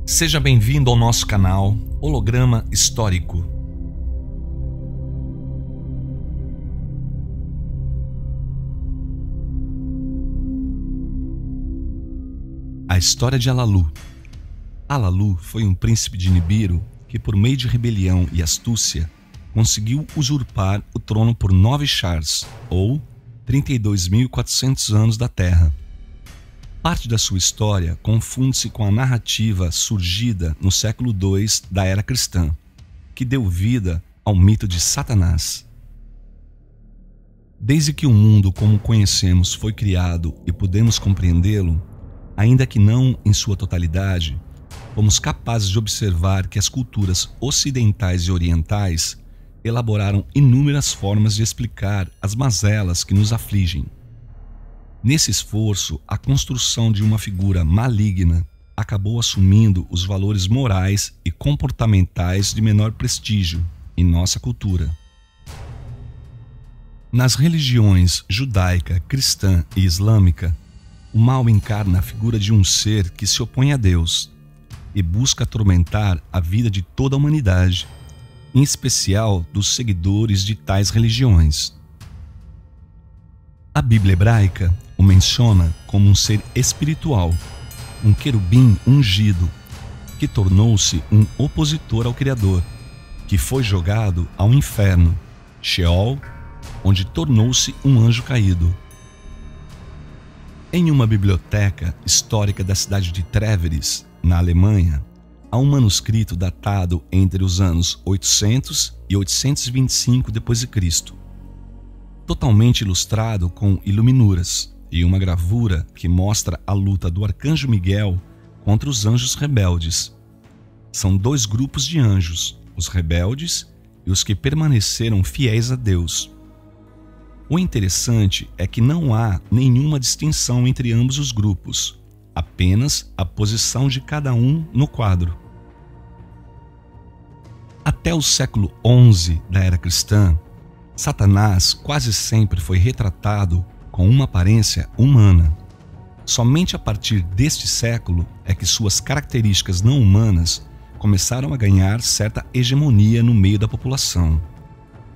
Seja bem-vindo ao nosso canal Holograma Histórico. A história de Alalu. Alalu foi um príncipe de Nibiru que, por meio de rebelião e astúcia, conseguiu usurpar o trono por 9 Shars, ou 32.400 anos da Terra. Parte da sua história confunde-se com a narrativa surgida no século II da era cristã, que deu vida ao mito de Satanás. Desde que o mundo como conhecemos foi criado e podemos compreendê-lo, ainda que não em sua totalidade, fomos capazes de observar que as culturas ocidentais e orientais elaboraram inúmeras formas de explicar as mazelas que nos afligem. Nesse esforço, a construção de uma figura maligna acabou assumindo os valores morais e comportamentais de menor prestígio em nossa cultura. Nas religiões judaica, cristã e islâmica, o mal encarna a figura de um ser que se opõe a Deus e busca atormentar a vida de toda a humanidade, em especial dos seguidores de tais religiões. A Bíblia hebraica o menciona como um ser espiritual, um querubim ungido, que tornou-se um opositor ao Criador, que foi jogado ao inferno, Sheol, onde tornou-se um anjo caído. Em uma biblioteca histórica da cidade de Treveris, na Alemanha, há um manuscrito datado entre os anos 800 e 825 d.C., totalmente ilustrado com iluminuras e uma gravura que mostra a luta do arcanjo Miguel contra os anjos rebeldes. São 2 grupos de anjos, os rebeldes e os que permaneceram fiéis a Deus. O interessante é que não há nenhuma distinção entre ambos os grupos, apenas a posição de cada um no quadro. Até o século XI da era cristã, Satanás quase sempre foi retratado com uma aparência humana. Somente a partir deste século é que suas características não humanas começaram a ganhar certa hegemonia no meio da população.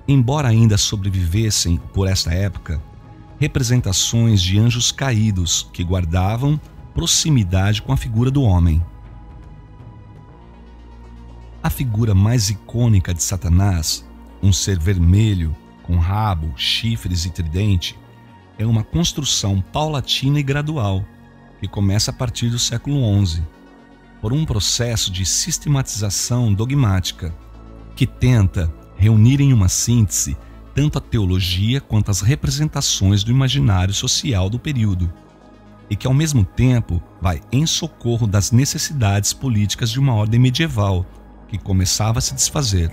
Embora ainda sobrevivessem, por esta época, representações de anjos caídos que guardavam proximidade com a figura do homem. A figura mais icônica de Satanás, um ser vermelho, com rabo, chifres e tridente, é uma construção paulatina e gradual, que começa a partir do século XI, por um processo de sistematização dogmática, que tenta reunir em uma síntese tanto a teologia quanto as representações do imaginário social do período, e que ao mesmo tempo vai em socorro das necessidades políticas de uma ordem medieval, que começava a se desfazer.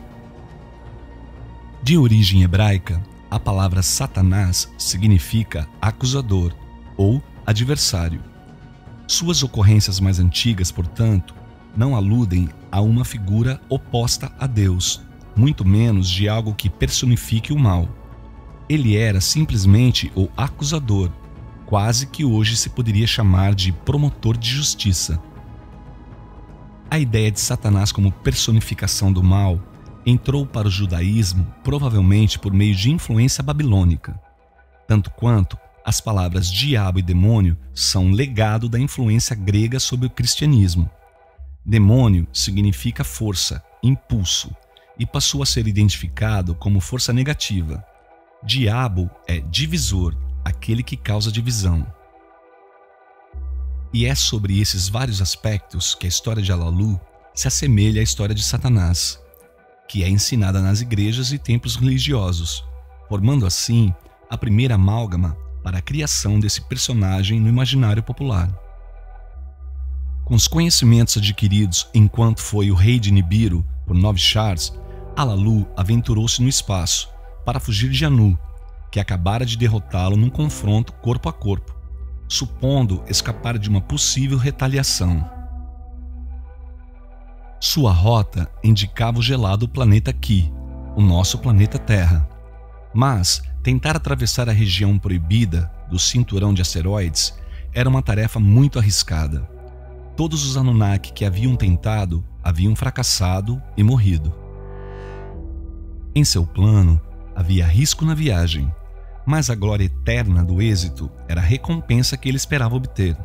De origem hebraica, a palavra Satanás significa acusador ou adversário. Suas ocorrências mais antigas, portanto, não aludem a uma figura oposta a Deus, muito menos de algo que personifique o mal. Ele era simplesmente o acusador, quase que hoje se poderia chamar de promotor de justiça. A ideia de Satanás como personificação do mal entrou para o judaísmo provavelmente por meio de influência babilônica, tanto quanto as palavras diabo e demônio são legado da influência grega sobre o cristianismo. Demônio significa força, impulso, e passou a ser identificado como força negativa. Diabo é divisor, aquele que causa divisão. E é sobre esses vários aspectos que a história de Alalu se assemelha à história de Satanás, que é ensinada nas igrejas e templos religiosos, formando assim a primeira amálgama para a criação desse personagem no imaginário popular. Com os conhecimentos adquiridos enquanto foi o rei de Nibiru por 9 Shars, Alalu aventurou-se no espaço para fugir de Anu, que acabara de derrotá-lo num confronto corpo a corpo, supondo escapar de uma possível retaliação. Sua rota indicava o gelado planeta Ki, o nosso planeta Terra. Mas tentar atravessar a região proibida do cinturão de asteroides era uma tarefa muito arriscada. todos os Anunnaki que haviam tentado haviam fracassado e morrido. Em seu plano, havia risco na viagem, mas a glória eterna do êxito era a recompensa que ele esperava obter.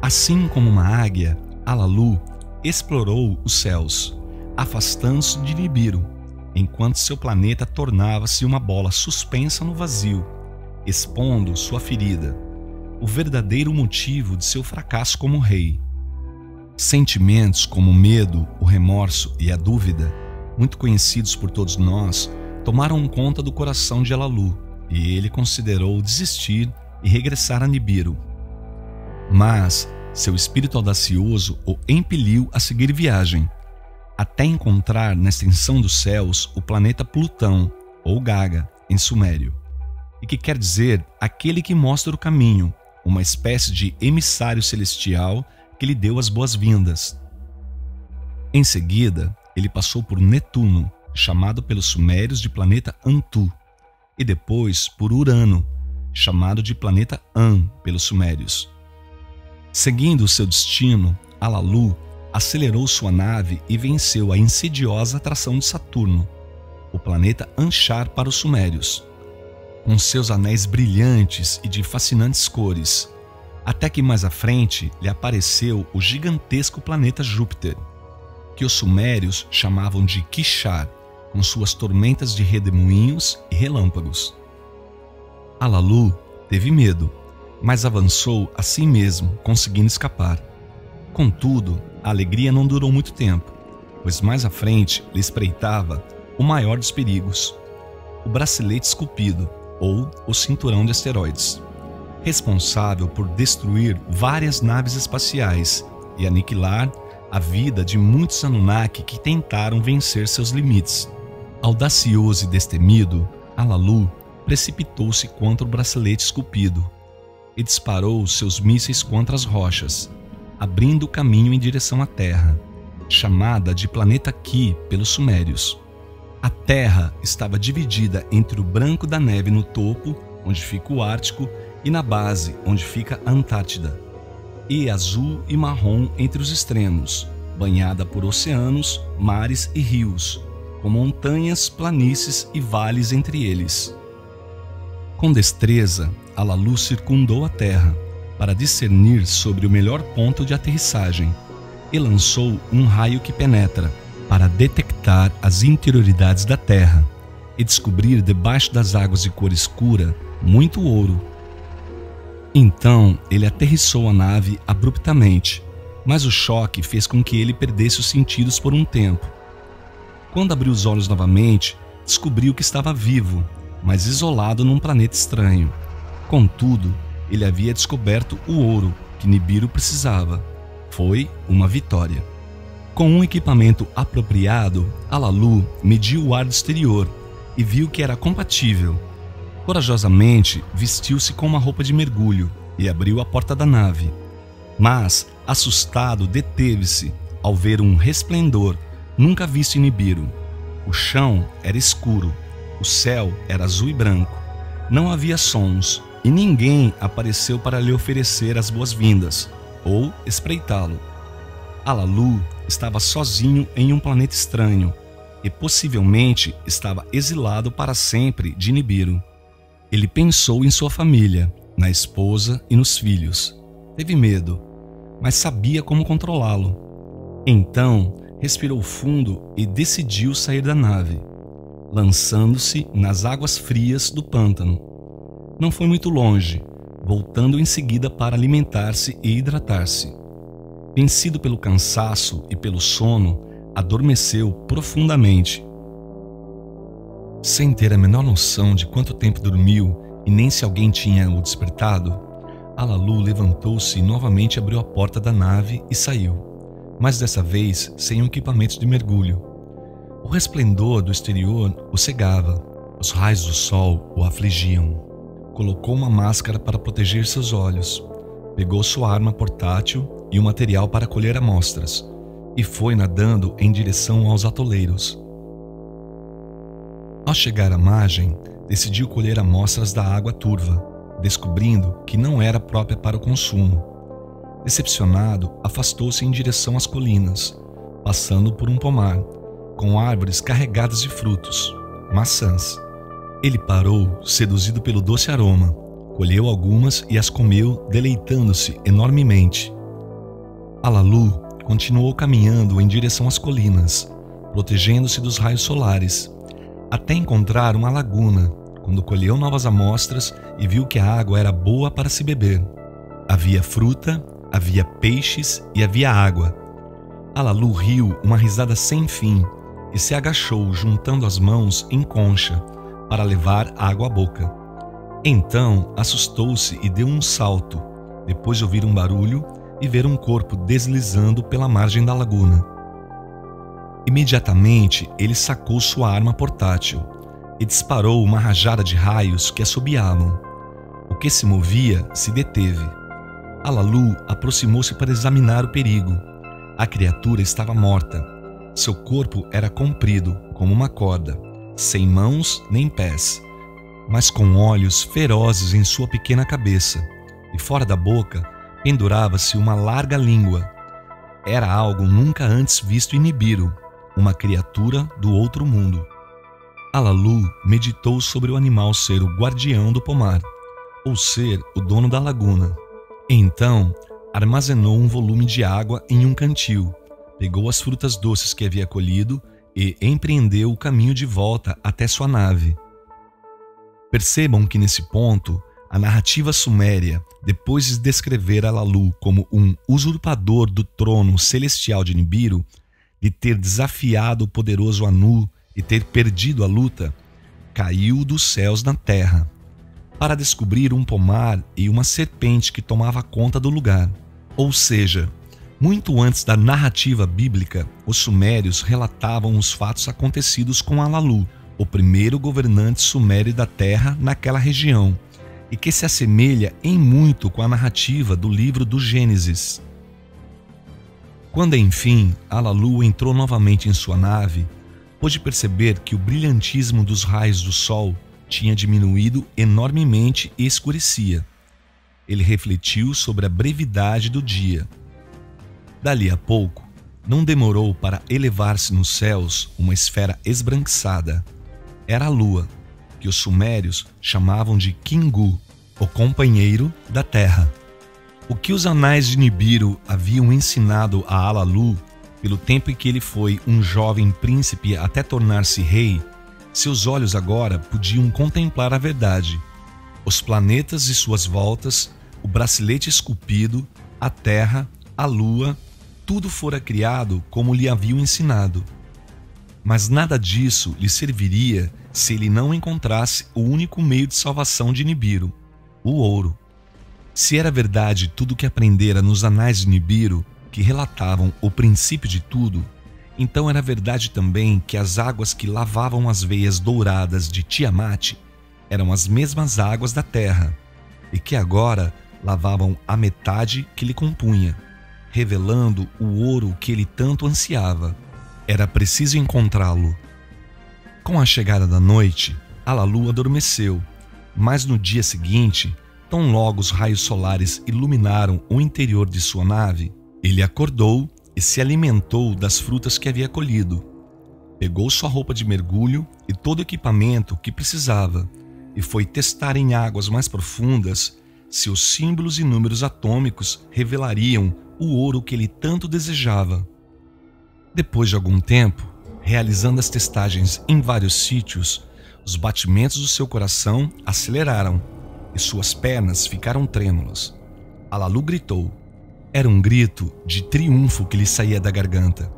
Assim como uma águia, Alalu explorou os céus, afastando-se de Nibiru, enquanto seu planeta tornava-se uma bola suspensa no vazio, expondo sua ferida, o verdadeiro motivo de seu fracasso como rei. Sentimentos como o medo, o remorso e a dúvida, muito conhecidos por todos nós, tomaram conta do coração de Alalu, e ele considerou desistir e regressar a Nibiru. Mas seu espírito audacioso o impeliu a seguir viagem, até encontrar na extensão dos céus o planeta Plutão, ou Gaga, em sumério, e que quer dizer aquele que mostra o caminho, uma espécie de emissário celestial que lhe deu as boas-vindas. Em seguida, ele passou por Netuno, chamado pelos sumérios de planeta Antu, e depois por Urano, chamado de planeta An pelos sumérios. Seguindo o seu destino, Alalu acelerou sua nave e venceu a insidiosa atração de Saturno, o planeta Anshar para os sumérios, com seus anéis brilhantes e de fascinantes cores, até que mais à frente lhe apareceu o gigantesco planeta Júpiter, que os sumérios chamavam de Kishar, com suas tormentas de redemoinhos e relâmpagos. Alalu teve medo, mas avançou assim mesmo, conseguindo escapar. Contudo, a alegria não durou muito tempo, pois mais à frente lhe espreitava o maior dos perigos, o bracelete esculpido, ou o cinturão de asteroides, responsável por destruir várias naves espaciais e aniquilar a vida de muitos Anunnaki que tentaram vencer seus limites. Audacioso e destemido, Alalu precipitou-se contra o bracelete esculpido e disparou seus mísseis contra as rochas, abrindo o caminho em direção à Terra, chamada de planeta Ki pelos sumérios. A Terra estava dividida entre o branco da neve no topo, onde fica o Ártico, e na base, onde fica a Antártida, e azul e marrom entre os extremos, banhada por oceanos, mares e rios, com montanhas, planícies e vales entre eles. Com destreza, Alalu circundou a Terra para discernir sobre o melhor ponto de aterrissagem e lançou um raio que penetra para detectar as interioridades da Terra e descobrir debaixo das águas de cor escura muito ouro. Então ele aterrissou a nave abruptamente, mas o choque fez com que ele perdesse os sentidos por um tempo. Quando abriu os olhos novamente, descobriu que estava vivo, mas isolado num planeta estranho. Contudo, ele havia descoberto o ouro que Nibiru precisava. Foi uma vitória. Com um equipamento apropriado, Alalu mediu o ar do exterior e viu que era compatível. Corajosamente, vestiu-se com uma roupa de mergulho e abriu a porta da nave. Mas, assustado, deteve-se ao ver um resplendor nunca visto em Nibiru. O chão era escuro, o céu era azul e branco. Não havia sons e ninguém apareceu para lhe oferecer as boas-vindas ou espreitá-lo. Alalu estava sozinho em um planeta estranho e possivelmente estava exilado para sempre de Nibiru. Ele pensou em sua família, na esposa e nos filhos. Teve medo, mas sabia como controlá-lo. Então, respirou fundo e decidiu sair da nave, lançando-se nas águas frias do pântano. Não foi muito longe, voltando em seguida para alimentar-se e hidratar-se. Vencido pelo cansaço e pelo sono, adormeceu profundamente. Sem ter a menor noção de quanto tempo dormiu e nem se alguém tinha o despertado, Alalu levantou-se e novamente abriu a porta da nave e saiu, mas dessa vez sem um equipamento de mergulho. O resplendor do exterior o cegava, os raios do sol o afligiam. Colocou uma máscara para proteger seus olhos, pegou sua arma portátil e um material para colher amostras, e foi nadando em direção aos atoleiros. Ao chegar à margem, decidiu colher amostras da água turva, descobrindo que não era própria para o consumo. Decepcionado, afastou-se em direção às colinas, passando por um pomar, com árvores carregadas de frutos, maçãs. Ele parou, seduzido pelo doce aroma, colheu algumas e as comeu, deleitando-se enormemente. Alalu continuou caminhando em direção às colinas, protegendo-se dos raios solares, até encontrar uma laguna, quando colheu novas amostras e viu que a água era boa para se beber. Havia fruta, havia peixes e havia água. Alalu riu uma risada sem fim e se agachou, juntando as mãos em concha, para levar água à boca. Então assustou-se e deu um salto, depois de ouvir um barulho e ver um corpo deslizando pela margem da laguna. Imediatamente ele sacou sua arma portátil e disparou uma rajada de raios que assobiavam. O que se movia se deteve. Alalu aproximou-se para examinar o perigo. A criatura estava morta. Seu corpo era comprido, como uma corda, sem mãos nem pés, mas com olhos ferozes em sua pequena cabeça, e fora da boca pendurava-se uma larga língua. Era algo nunca antes visto em Nibiru, uma criatura do outro mundo. Alalu meditou sobre o animal ser o guardião do pomar, ou ser o dono da laguna. Então, armazenou um volume de água em um cantil, pegou as frutas doces que havia colhido e empreendeu o caminho de volta até sua nave. Percebam que nesse ponto, a narrativa suméria, depois de descrever Alalu como um usurpador do trono celestial de Nibiru, de ter desafiado o poderoso Anu e ter perdido a luta, caiu dos céus na terra, para descobrir um pomar e uma serpente que tomava conta do lugar. Ou seja, muito antes da narrativa bíblica, os sumérios relatavam os fatos acontecidos com Alalu, o primeiro governante sumério da terra naquela região, e que se assemelha em muito com a narrativa do livro do Gênesis. Quando enfim Alalu entrou novamente em sua nave, pôde perceber que o brilhantismo dos raios do sol tinha diminuído enormemente e escurecia. Ele refletiu sobre a brevidade do dia. Dali a pouco, não demorou para elevar-se nos céus uma esfera esbranquiçada. Era a lua, que os sumérios chamavam de Kingu, o companheiro da terra. O que os anais de Nibiru haviam ensinado a Alalu, pelo tempo em que ele foi um jovem príncipe até tornar-se rei, seus olhos agora podiam contemplar a verdade. Os planetas e suas voltas, o bracelete esculpido, a terra, a lua, tudo fora criado como lhe haviam ensinado. Mas nada disso lhe serviria se ele não encontrasse o único meio de salvação de Nibiru, o ouro. Se era verdade tudo o que aprendera nos anais de Nibiru, que relatavam o princípio de tudo, então era verdade também que as águas que lavavam as veias douradas de Tiamat eram as mesmas águas da terra, e que agora lavavam a metade que lhe compunha, revelando o ouro que ele tanto ansiava. Era preciso encontrá-lo. Com a chegada da noite, Alalu adormeceu, mas no dia seguinte, tão logo os raios solares iluminaram o interior de sua nave, ele acordou e se alimentou das frutas que havia colhido. Pegou sua roupa de mergulho e todo o equipamento que precisava e foi testar em águas mais profundas se os símbolos e números atômicos revelariam o ouro que ele tanto desejava. Depois de algum tempo, realizando as testagens em vários sítios, os batimentos do seu coração aceleraram e suas pernas ficaram trêmulas. Alalu gritou. Era um grito de triunfo que lhe saía da garganta.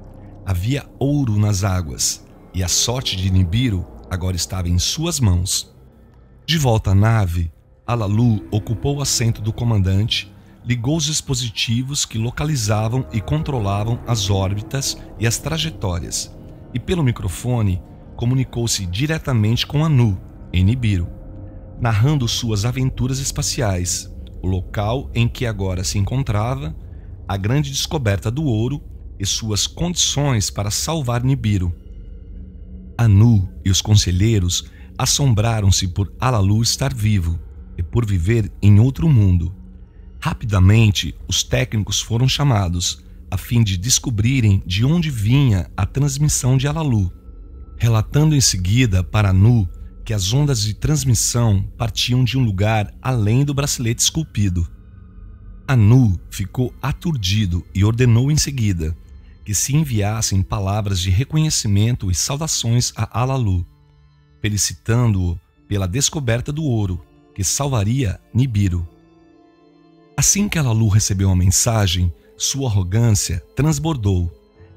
Havia ouro nas águas, e a sorte de Nibiru agora estava em suas mãos. De volta à nave, Alalu ocupou o assento do comandante, ligou os dispositivos que localizavam e controlavam as órbitas e as trajetórias, e pelo microfone comunicou-se diretamente com Anu, em Nibiru, narrando suas aventuras espaciais, o local em que agora se encontrava, a grande descoberta do ouro e suas condições para salvar Nibiru. Anu e os conselheiros assombraram-se por Alalu estar vivo e por viver em outro mundo. Rapidamente, os técnicos foram chamados, a fim de descobrirem de onde vinha a transmissão de Alalu, relatando em seguida para Anu que as ondas de transmissão partiam de um lugar além do bracelete esculpido. Anu ficou aturdido e ordenou em seguida que se enviassem palavras de reconhecimento e saudações a Alalu, felicitando-o pela descoberta do ouro, que salvaria Nibiru. Assim que Alalu recebeu a mensagem, sua arrogância transbordou,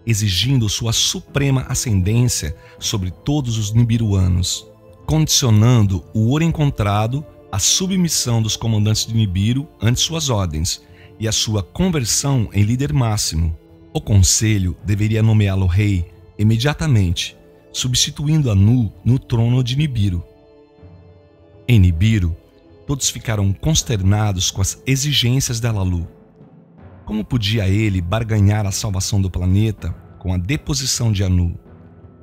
exigindo sua suprema ascendência sobre todos os nibiruanos, condicionando o ouro encontrado à submissão dos comandantes de Nibiru ante suas ordens e a sua conversão em líder máximo. O conselho deveria nomeá-lo rei imediatamente, substituindo Anu no trono de Nibiru. Em Nibiru, todos ficaram consternados com as exigências de Alalu. Como podia ele barganhar a salvação do planeta com a deposição de Anu?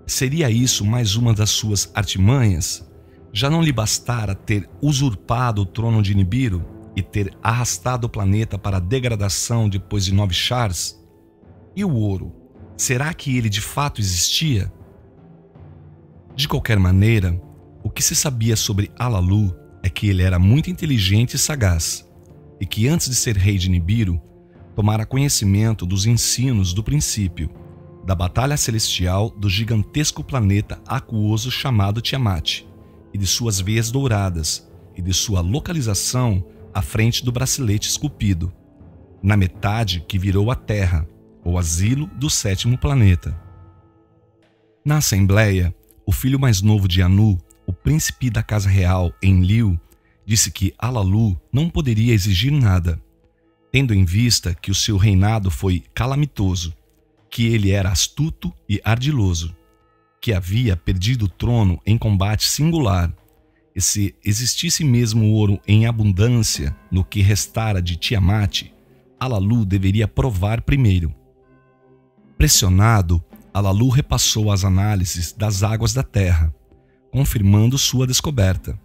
Seria isso mais uma das suas artimanhas? Já não lhe bastara ter usurpado o trono de Nibiru e ter arrastado o planeta para a degradação depois de 9 Chars? E o ouro? Será que ele de fato existia? De qualquer maneira, o que se sabia sobre Alalu é que ele era muito inteligente e sagaz, e que antes de ser rei de Nibiru, tomara conhecimento dos ensinos do princípio, da batalha celestial do gigantesco planeta aquoso chamado Tiamat, e de suas veias douradas, e de sua localização à frente do bracelete esculpido, na metade que virou a Terra, o asilo do 7º planeta. Na Assembleia, o filho mais novo de Anu, o príncipe da Casa Real, Enlil, disse que Alalu não poderia exigir nada, tendo em vista que o seu reinado foi calamitoso, que ele era astuto e ardiloso, que havia perdido o trono em combate singular, e se existisse mesmo ouro em abundância no que restara de Tiamat, Alalu deveria provar primeiro. Pressionado, Alalu repassou as análises das águas da terra, confirmando sua descoberta.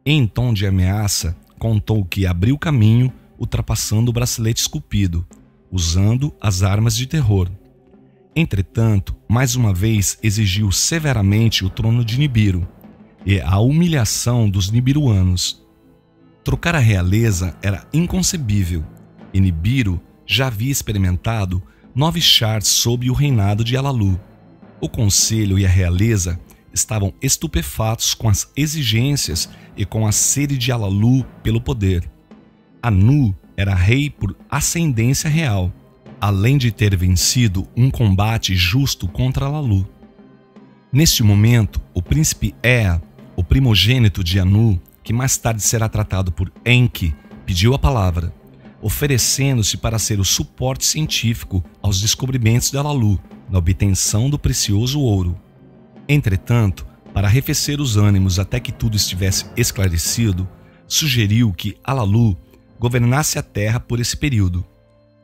Em tom de ameaça, contou que abriu caminho ultrapassando o bracelete esculpido, usando as armas de terror. Entretanto, mais uma vez exigiu severamente o trono de Nibiru e a humilhação dos nibiruanos. Trocar a realeza era inconcebível, e Nibiru já havia experimentado 9 Chars sob o reinado de Alalu. O conselho e a realeza estavam estupefatos com as exigências e com a sede de Alalu pelo poder. Anu era rei por ascendência real, além de ter vencido um combate justo contra Alalu. Neste momento, o príncipe Ea, o primogênito de Anu, que mais tarde será tratado por Enki, pediu a palavra, oferecendo-se para ser o suporte científico aos descobrimentos de Alalu na obtenção do precioso ouro. Entretanto, para arrefecer os ânimos até que tudo estivesse esclarecido, sugeriu que Alalu governasse a Terra por esse período.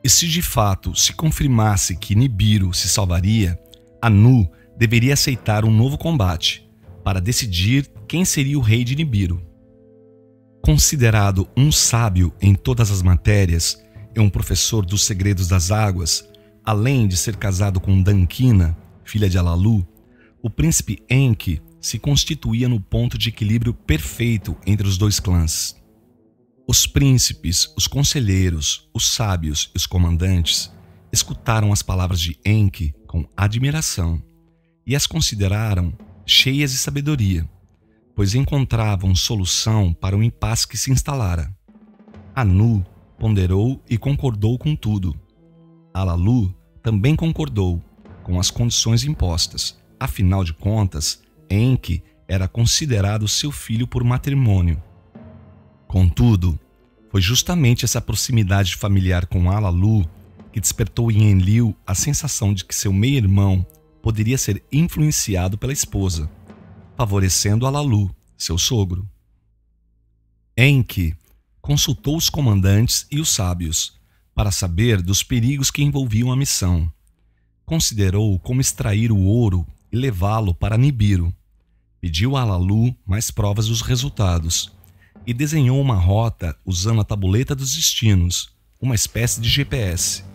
E se de fato se confirmasse que Nibiru se salvaria, Anu deveria aceitar um novo combate, para decidir quem seria o rei de Nibiru. Considerado um sábio em todas as matérias e um professor dos segredos das águas, além de ser casado com Dankina, filha de Alalu, o príncipe Enki se constituía no ponto de equilíbrio perfeito entre os dois clãs. Os príncipes, os conselheiros, os sábios e os comandantes escutaram as palavras de Enki com admiração e as consideraram cheias de sabedoria, pois encontravam solução para o impasse que se instalara. Anu ponderou e concordou com tudo. Alalu também concordou com as condições impostas. Afinal de contas, Enki era considerado seu filho por matrimônio. Contudo, foi justamente essa proximidade familiar com Alalu que despertou em Enlil a sensação de que seu meio-irmão poderia ser influenciado pela esposa, favorecendo Alalu, seu sogro. Enki consultou os comandantes e os sábios para saber dos perigos que envolviam a missão. Considerou como extrair o ouro e levá-lo para Nibiru. Pediu a Alalu mais provas dos resultados e desenhou uma rota usando a tabuleta dos destinos, uma espécie de GPS.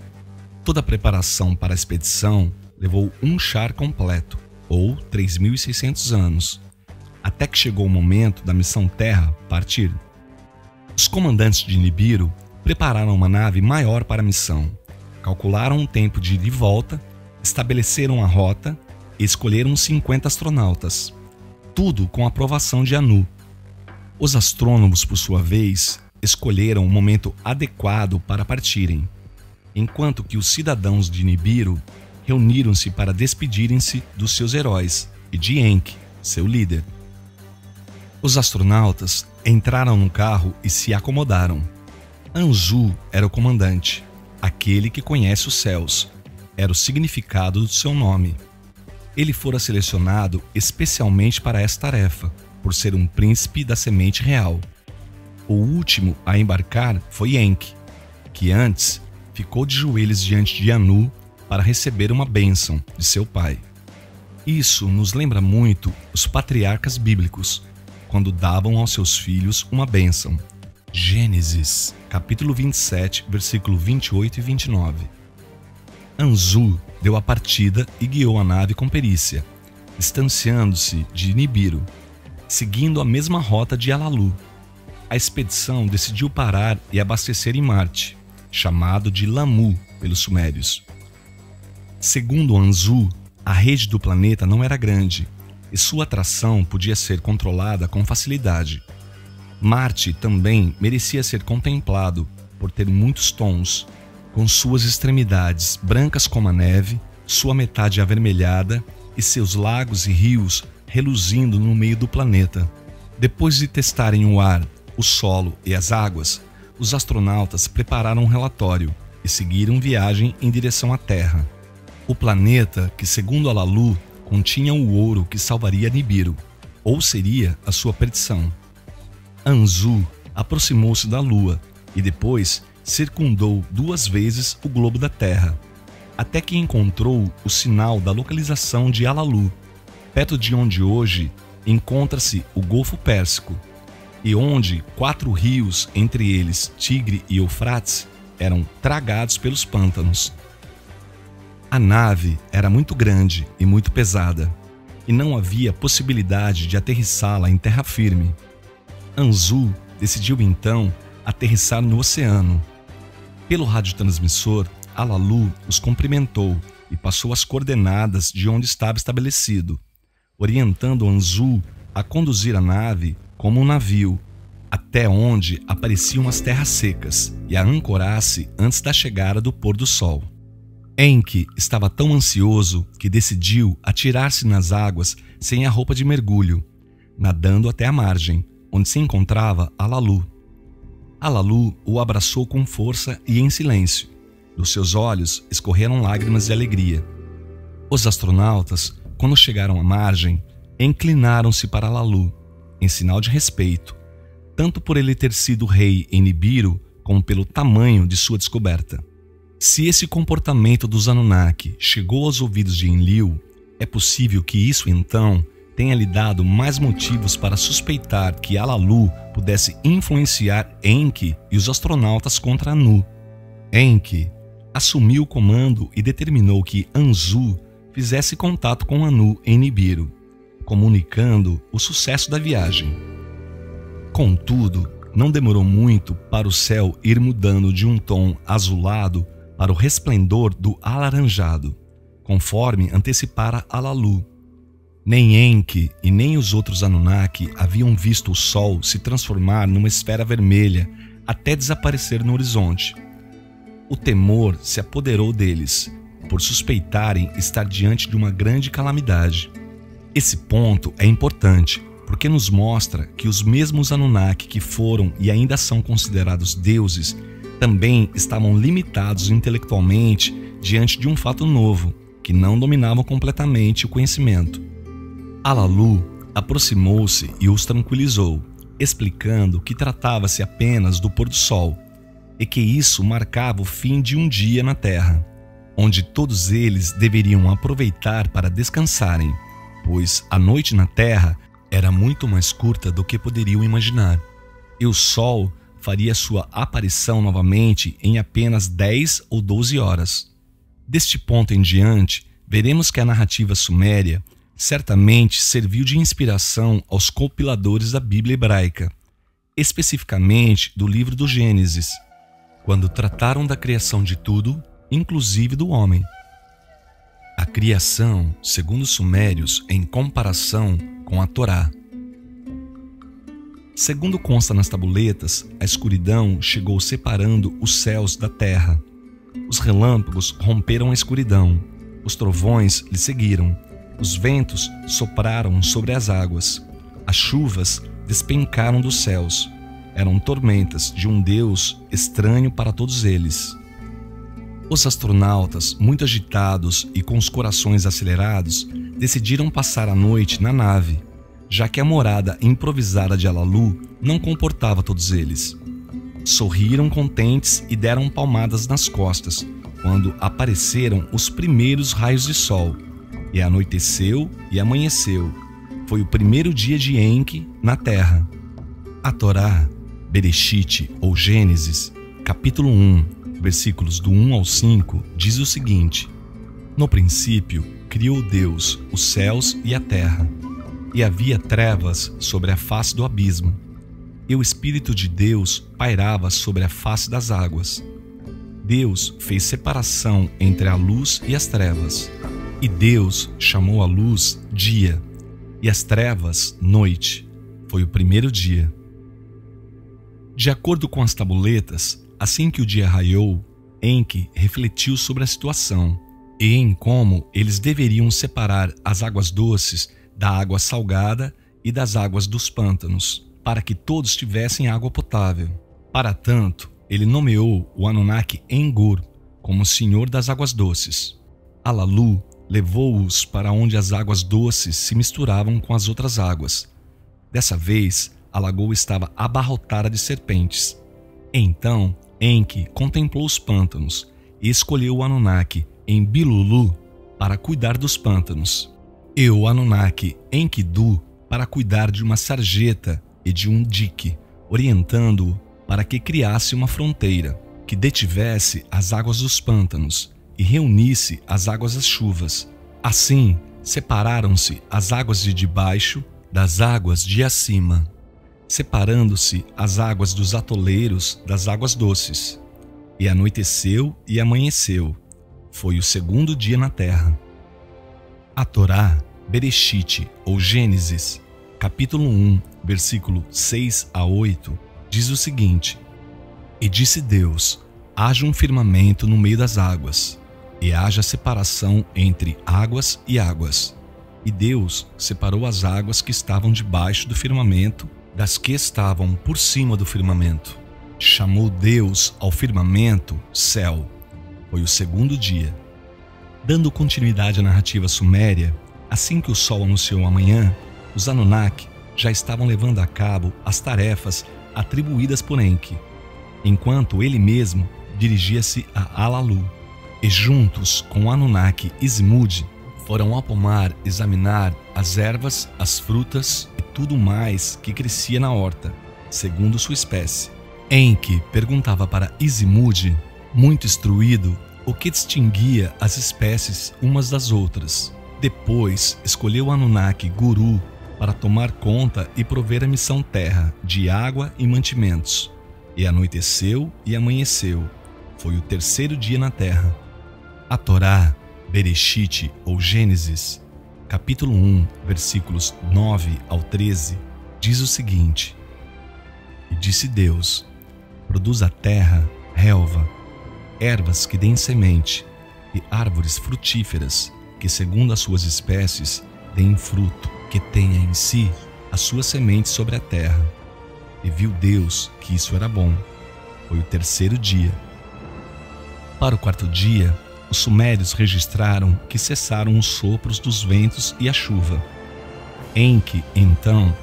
Toda a preparação para a expedição levou um char completo, ou 3.600 anos, até que chegou o momento da missão Terra partir. Os comandantes de Nibiru prepararam uma nave maior para a missão, calcularam o tempo de ida e volta, estabeleceram a rota e escolheram 50 astronautas, tudo com a aprovação de Anu. Os astrônomos, por sua vez, escolheram o momento adequado para partirem, enquanto que os cidadãos de Nibiru reuniram-se para despedirem-se dos seus heróis e de Enki, seu líder. Os astronautas entraram no carro e se acomodaram. Anzu era o comandante, aquele que conhece os céus. Era o significado do seu nome. Ele fora selecionado especialmente para essa tarefa, por ser um príncipe da semente real. O último a embarcar foi Enki, que antes ficou de joelhos diante de Anu para receber uma bênção de seu pai. Isso nos lembra muito os patriarcas bíblicos, quando davam aos seus filhos uma bênção. Gênesis, capítulo 27, versículo 28 e 29. Anzu deu a partida e guiou a nave com perícia, distanciando-se de Nibiru, seguindo a mesma rota de Alalu. A expedição decidiu parar e abastecer em Marte, chamado de Lamu pelos sumérios. Segundo Anzu, a rede do planeta não era grande e sua atração podia ser controlada com facilidade. Marte também merecia ser contemplado por ter muitos tons, com suas extremidades brancas como a neve, sua metade avermelhada e seus lagos e rios reluzindo no meio do planeta. Depois de testarem o ar, o solo e as águas, os astronautas prepararam um relatório e seguiram viagem em direção à Terra. O planeta, que segundo Alalu, continha o ouro que salvaria Nibiru, ou seria a sua perdição. Anzu aproximou-se da Lua e depois circundou 2 vezes o globo da Terra, até que encontrou o sinal da localização de Alalu, perto de onde hoje encontra-se o Golfo Pérsico, e onde 4 rios, entre eles Tigre e Eufrates, eram tragados pelos pântanos. A nave era muito grande e muito pesada, e não havia possibilidade de aterrissá-la em terra firme. Anzu decidiu então aterrissar no oceano. Pelo radiotransmissor, Alalu os cumprimentou e passou as coordenadas de onde estava estabelecido, orientando Anzu a conduzir a nave como um navio, até onde apareciam as terras secas, e a ancorasse antes da chegada do pôr do sol. Enki estava tão ansioso que decidiu atirar-se nas águas sem a roupa de mergulho, nadando até a margem, onde se encontrava Alalu. Alalu o abraçou com força e em silêncio. Dos seus olhos escorreram lágrimas de alegria. Os astronautas, quando chegaram à margem, inclinaram-se para Alalu, em sinal de respeito, tanto por ele ter sido rei em Nibiru, como pelo tamanho de sua descoberta. Se esse comportamento dos Anunnaki chegou aos ouvidos de Enlil, é possível que isso então tenha lhe dado mais motivos para suspeitar que Alalu pudesse influenciar Enki e os astronautas contra Anu. Enki assumiu o comando e determinou que Anzu fizesse contato com Anu em Nibiru, comunicando o sucesso da viagem. Contudo, não demorou muito para o céu ir mudando de um tom azulado para o resplendor do alaranjado, conforme antecipara Alalu. Nem Enki e nem os outros Anunnaki haviam visto o Sol se transformar numa esfera vermelha até desaparecer no horizonte. O temor se apoderou deles, por suspeitarem estar diante de uma grande calamidade. Esse ponto é importante, porque nos mostra que os mesmos Anunnaki que foram e ainda são considerados deuses também estavam limitados intelectualmente diante de um fato novo, que não dominavam completamente o conhecimento. Alalu aproximou-se e os tranquilizou, explicando que tratava-se apenas do pôr do sol, e que isso marcava o fim de um dia na Terra, onde todos eles deveriam aproveitar para descansarem, pois a noite na Terra era muito mais curta do que poderiam imaginar, e o Sol faria sua aparição novamente em apenas 10 ou 12 horas. Deste ponto em diante, veremos que a narrativa suméria certamente serviu de inspiração aos compiladores da Bíblia hebraica, especificamente do livro do Gênesis, quando trataram da criação de tudo, inclusive do homem. A criação, segundo os sumérios, em comparação com a Torá. Segundo consta nas tabuletas, a escuridão chegou separando os céus da terra. Os relâmpagos romperam a escuridão, os trovões lhe seguiram, os ventos sopraram sobre as águas, as chuvas despencaram dos céus. Eram tormentas de um Deus estranho para todos eles. Os astronautas, muito agitados e com os corações acelerados, decidiram passar a noite na nave, já que a morada improvisada de Alalu não comportava todos eles. Sorriram contentes e deram palmadas nas costas, quando apareceram os primeiros raios de sol, e anoiteceu e amanheceu. Foi o primeiro dia de Enki na Terra. A Torá, Bereshit ou Gênesis, capítulo 1, versículos do 1 ao 5, diz o seguinte: No princípio, criou Deus os céus e a terra, e havia trevas sobre a face do abismo, e o Espírito de Deus pairava sobre a face das águas. Deus fez separação entre a luz e as trevas, e Deus chamou a luz dia, e as trevas noite. Foi o primeiro dia. De acordo com as tabuletas, assim que o dia raiou, Enki refletiu sobre a situação e em como eles deveriam separar as águas doces da água salgada e das águas dos pântanos, para que todos tivessem água potável. Para tanto, ele nomeou o Anunnaki Engur como senhor das águas doces. Alalu levou-os para onde as águas doces se misturavam com as outras águas. Dessa vez, a lagoa estava abarrotada de serpentes. Então, Enki contemplou os pântanos e escolheu o Anunnaki Enbilulu para cuidar dos pântanos, e o Anunnaki Enkidu para cuidar de uma sarjeta e de um dique, orientando-o para que criasse uma fronteira, que detivesse as águas dos pântanos e reunisse as águas das chuvas. Assim, separaram-se as águas de debaixo das águas de acima, separando-se as águas dos atoleiros das águas doces. E anoiteceu e amanheceu. Foi o segundo dia na terra. A Torá, Bereshit ou Gênesis, capítulo 1, versículo 6 a 8, diz o seguinte: E disse Deus: haja um firmamento no meio das águas, e haja separação entre águas e águas. E Deus separou as águas que estavam debaixo do firmamento das que estavam por cima do firmamento. Chamou Deus ao firmamento céu. Foi o segundo dia. Dando continuidade à narrativa suméria, assim que o sol anunciou amanhã, os Anunnaki já estavam levando a cabo as tarefas atribuídas por Enki, enquanto ele mesmo dirigia-se a Alalu. E juntos com o Anunnaki Ismud, foram ao pomar examinar as ervas, as frutas e tudo mais que crescia na horta, segundo sua espécie. Enki perguntava para Ismud, muito instruído, o que distinguia as espécies umas das outras. Depois escolheu o Anunnaki Guru para tomar conta e prover a missão terra de água e mantimentos. E anoiteceu e amanheceu. Foi o terceiro dia na terra. A Torá, Bereshit ou Gênesis, capítulo 1, versículos 9 ao 13, diz o seguinte: E disse Deus: produz a terra relva, ervas que deem semente, e árvores frutíferas, que segundo as suas espécies deem fruto, que tenha em si a sua semente sobre a terra. E viu Deus que isso era bom. Foi o terceiro dia. Para o quarto dia, os sumérios registraram que cessaram os sopros dos ventos e a chuva. Enki, então,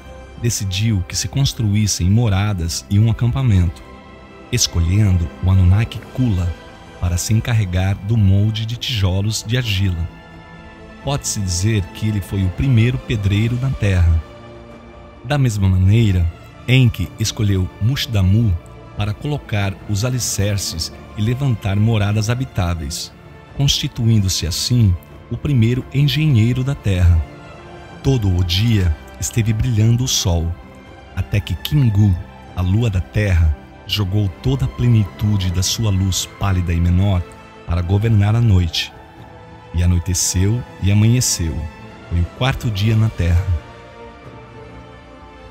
decidiu que se construíssem moradas e um acampamento, escolhendo o Anunnaki Kula para se encarregar do molde de tijolos de argila. Pode-se dizer que ele foi o primeiro pedreiro na terra. Da mesma maneira, Enki escolheu Mushdamu para colocar os alicerces e levantar moradas habitáveis, constituindo-se assim o primeiro engenheiro da terra. Todo o dia esteve brilhando o sol, até que Kingu, a lua da terra, jogou toda a plenitude da sua luz pálida e menor para governar a noite. E anoiteceu e amanheceu. Foi o quarto dia na terra.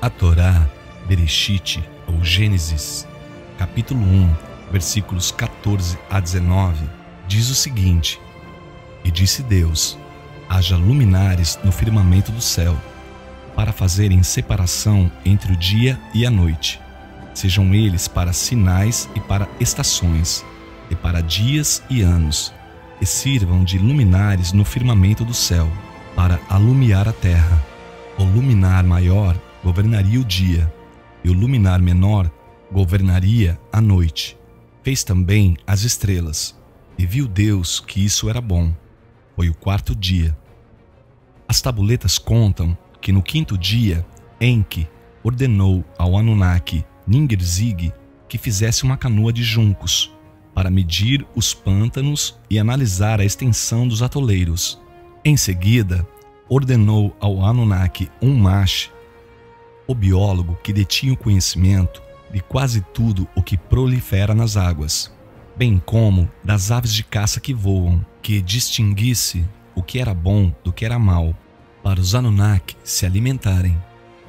A Torá, Bereshit, ou Gênesis, capítulo 1, versículos 14 a 19, diz o seguinte: E disse Deus: haja luminares no firmamento do céu, para fazerem separação entre o dia e a noite. Sejam eles para sinais e para estações, e para dias e anos, e sirvam de luminares no firmamento do céu, para alumiar a terra. O luminar maior governaria o dia, e o luminar menor governaria a noite. Fez também as estrelas, e viu Deus que isso era bom. Foi o quarto dia. As tabuletas contam que no quinto dia, Enki ordenou ao Anunnaki Ningirzig que fizesse uma canoa de juncos para medir os pântanos e analisar a extensão dos atoleiros. Em seguida, ordenou ao Anunnaki Unmash, o biólogo que detinha o conhecimento de quase tudo o que prolifera nas águas, bem como das aves de caça que voam, que distinguisse o que era bom do que era mal, para os Anunnaki se alimentarem.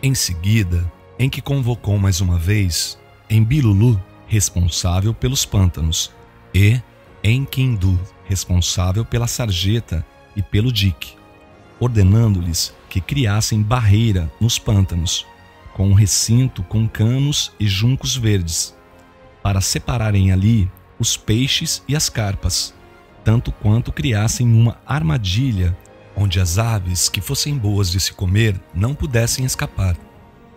Em seguida, Enki convocou mais uma vez Enbilulu, responsável pelos pântanos, e Enkidu, responsável pela sarjeta e pelo dique, ordenando-lhes que criassem barreira nos pântanos, com um recinto com canos e juncos verdes, para separarem ali os peixes e as carpas, tanto quanto criassem uma armadilha onde as aves que fossem boas de se comer não pudessem escapar.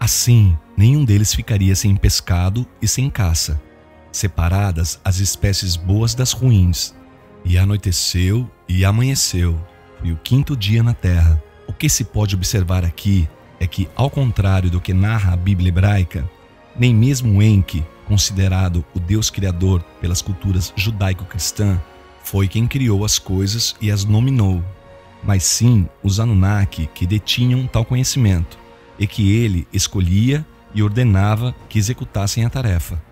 Assim, nenhum deles ficaria sem pescado e sem caça, separadas as espécies boas das ruins. E anoiteceu e amanheceu, foi o quinto dia na terra. O que se pode observar aqui é que, ao contrário do que narra a Bíblia hebraica, nem mesmo Enki, considerado o Deus criador pelas culturas judaico-cristã, foi quem criou as coisas e as nominou, mas sim os Anunnaki que detinham tal conhecimento, e que ele escolhia e ordenava que executassem a tarefa.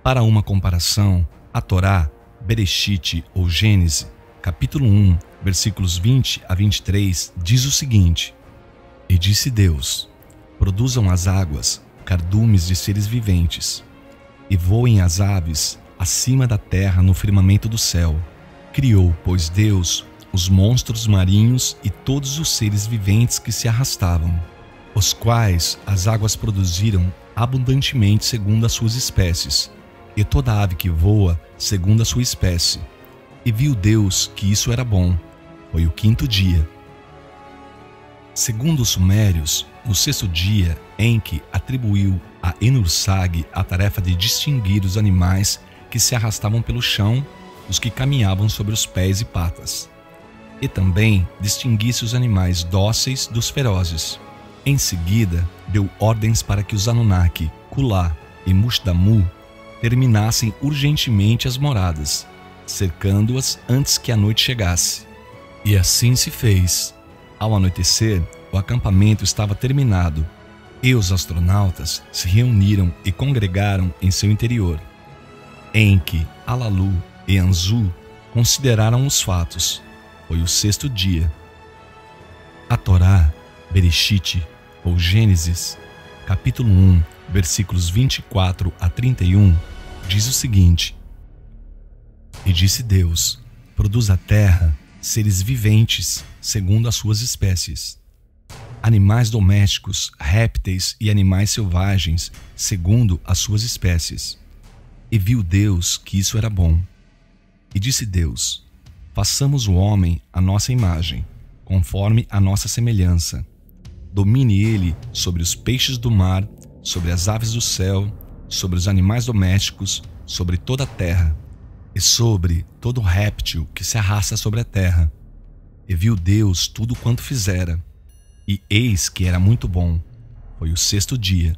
Para uma comparação, a Torá, Bereshit ou Gênesis, capítulo 1, versículos 20 a 23, diz o seguinte: E disse Deus: produzam as águas cardumes de seres viventes, e voem as aves acima da terra no firmamento do céu. Criou, pois, Deus os monstros marinhos e todos os seres viventes que se arrastavam, os quais as águas produziram abundantemente segundo as suas espécies, e toda ave que voa segundo a sua espécie. E viu Deus que isso era bom. Foi o quinto dia. Segundo os sumérios, no sexto dia, Enki atribuiu a Enursag a tarefa de distinguir os animais que se arrastavam pelo chão dos que caminhavam sobre os pés e patas, e também distinguisse os animais dóceis dos ferozes. Em seguida, deu ordens para que os Anunnaki, Kulá e Mushdamu terminassem urgentemente as moradas, cercando-as antes que a noite chegasse. E assim se fez. Ao anoitecer, o acampamento estava terminado, e os astronautas se reuniram e congregaram em seu interior. Enki, Alalu e Anzu consideraram os fatos. Foi o sexto dia. A Torá, Bereshit ou Gênesis, capítulo 1, versículos 24 a 31, diz o seguinte: E disse Deus: produz a terra seres viventes segundo as suas espécies, animais domésticos, répteis e animais selvagens segundo as suas espécies. E viu Deus que isso era bom. E disse Deus: façamos o homem à nossa imagem, conforme a nossa semelhança. Domine ele sobre os peixes do mar, sobre as aves do céu, sobre os animais domésticos, sobre toda a terra, e sobre todo réptil que se arrasta sobre a terra. E viu Deus tudo quanto fizera, e eis que era muito bom. Foi o sexto dia.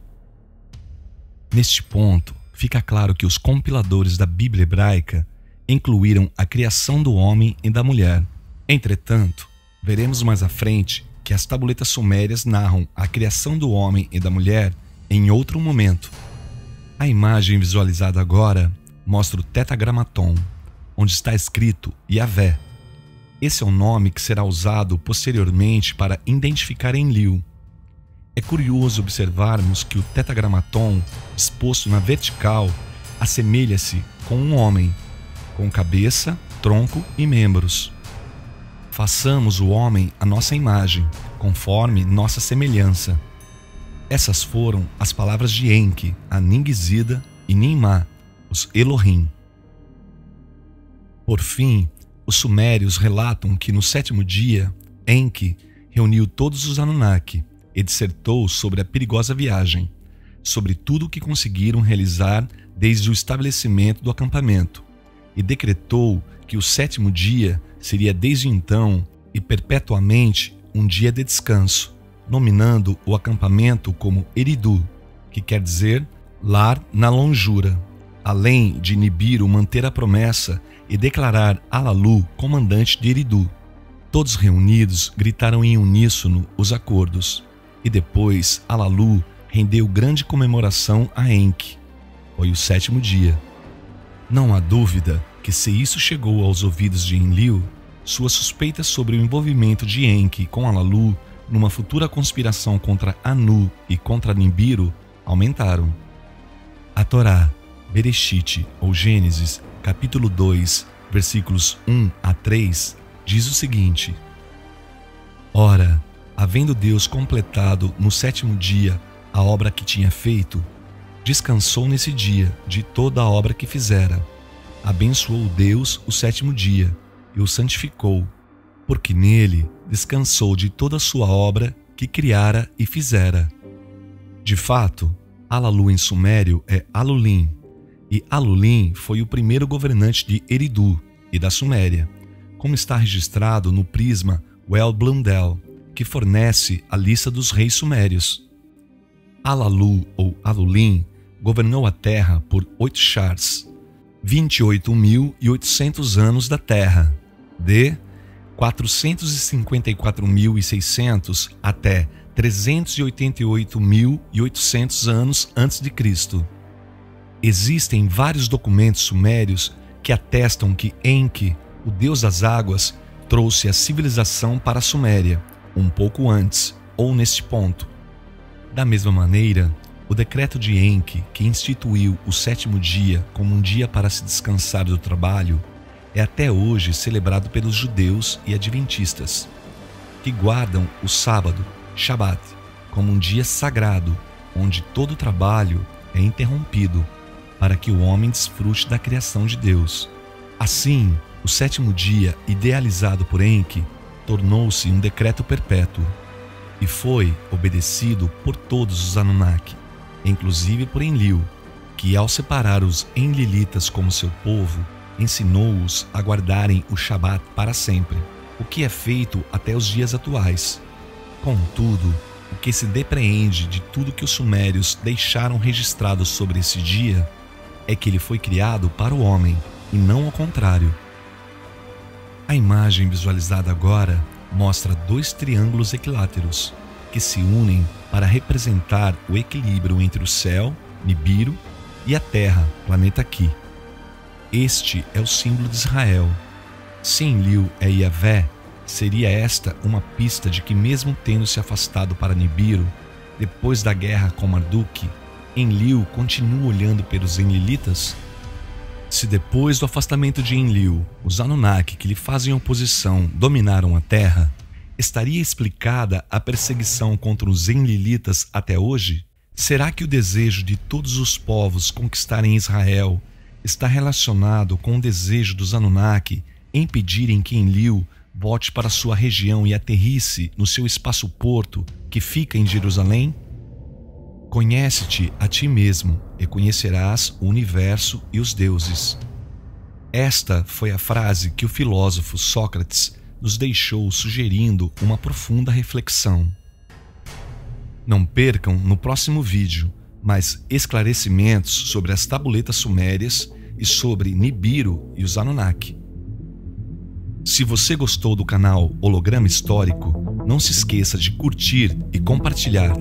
Neste ponto, fica claro que os compiladores da Bíblia hebraica incluíram a criação do homem e da mulher. Entretanto, veremos mais à frente que as tabuletas sumérias narram a criação do homem e da mulher em outro momento. A imagem visualizada agora mostra o Tetragramaton, onde está escrito Yahvé. Esse é o nome que será usado posteriormente para identificar Enlil. É curioso observarmos que o Tetragramaton, exposto na vertical, assemelha-se com um homem, com cabeça, tronco e membros. Façamos o homem à nossa imagem, conforme nossa semelhança. Essas foram as palavras de Enki, Anin-Gizida e Ninmah, os Elohim. Por fim, os sumérios relatam que no 7º dia, Enki reuniu todos os Anunnaki e dissertou sobre a perigosa viagem, sobre tudo o que conseguiram realizar desde o estabelecimento do acampamento, e decretou que o 7º dia seria desde então e perpetuamente um dia de descanso, nominando o acampamento como Eridu, que quer dizer lar na longura, além de Nibiru manter a promessa e declarar Alalu comandante de Eridu. Todos reunidos gritaram em uníssono os acordos, e depois Alalu rendeu grande comemoração a Enki. Foi o 7º dia. Não há dúvida que se isso chegou aos ouvidos de Enlil, suas suspeitas sobre o envolvimento de Enki com Alalu numa futura conspiração contra Anu e contra Nibiru aumentaram. A Torá, Bereshit ou Gênesis, capítulo 2, versículos 1 a 3, diz o seguinte: Ora, havendo Deus completado no 7º dia a obra que tinha feito, descansou nesse dia de toda a obra que fizera. Abençoou Deus o 7º dia e o santificou, porque nele descansou de toda a sua obra que criara e fizera. De fato, Alalu em sumério é Alulim, e Alulim foi o primeiro governante de Eridu e da Suméria, como está registrado no prisma Well Blundell, que fornece a lista dos reis sumérios. Alalu ou Alulim governou a terra por 8 chars, 28.800 anos da terra, de 454.600 até 388.800 anos antes de Cristo. Existem vários documentos sumérios que atestam que Enki, o deus das águas, trouxe a civilização para a Suméria, um pouco antes, ou neste ponto. Da mesma maneira, o decreto de Enki, que instituiu o 7º dia como um dia para se descansar do trabalho, é até hoje celebrado pelos judeus e adventistas, que guardam o sábado, Shabat, como um dia sagrado, onde todo o trabalho é interrompido, para que o homem desfrute da criação de Deus. Assim, o 7º dia, idealizado por Enki, tornou-se um decreto perpétuo, e foi obedecido por todos os Anunnaki, inclusive por Enlil, que ao separar os Enlilitas como seu povo, ensinou-os a guardarem o Shabat para sempre, o que é feito até os dias atuais. Contudo, o que se depreende de tudo que os sumérios deixaram registrado sobre esse dia é que ele foi criado para o homem, e não ao contrário. A imagem visualizada agora mostra 2 triângulos equiláteros, que se unem para representar o equilíbrio entre o céu, Nibiru, e a terra, planeta Ki. Este é o símbolo de Israel. Se Enlil é Yahvé, seria esta uma pista de que, mesmo tendo se afastado para Nibiru, depois da guerra com Marduk, Enlil continua olhando pelos Enlilitas? Se depois do afastamento de Enlil, os Anunnaki que lhe fazem oposição dominaram a Terra, estaria explicada a perseguição contra os Enlilitas até hoje? Será que o desejo de todos os povos conquistarem Israel está relacionado com o desejo dos Anunnaki em impedirem que Enlil volte para sua região e aterrisse no seu espaço-porto que fica em Jerusalém? Conhece-te a ti mesmo e conhecerás o universo e os deuses. Esta foi a frase que o filósofo Sócrates nos deixou, sugerindo uma profunda reflexão. Não percam no próximo vídeo mais esclarecimentos sobre as tabuletas sumérias e sobre Nibiru e os Anunnaki. Se você gostou do canal Holograma Histórico, não se esqueça de curtir e compartilhar.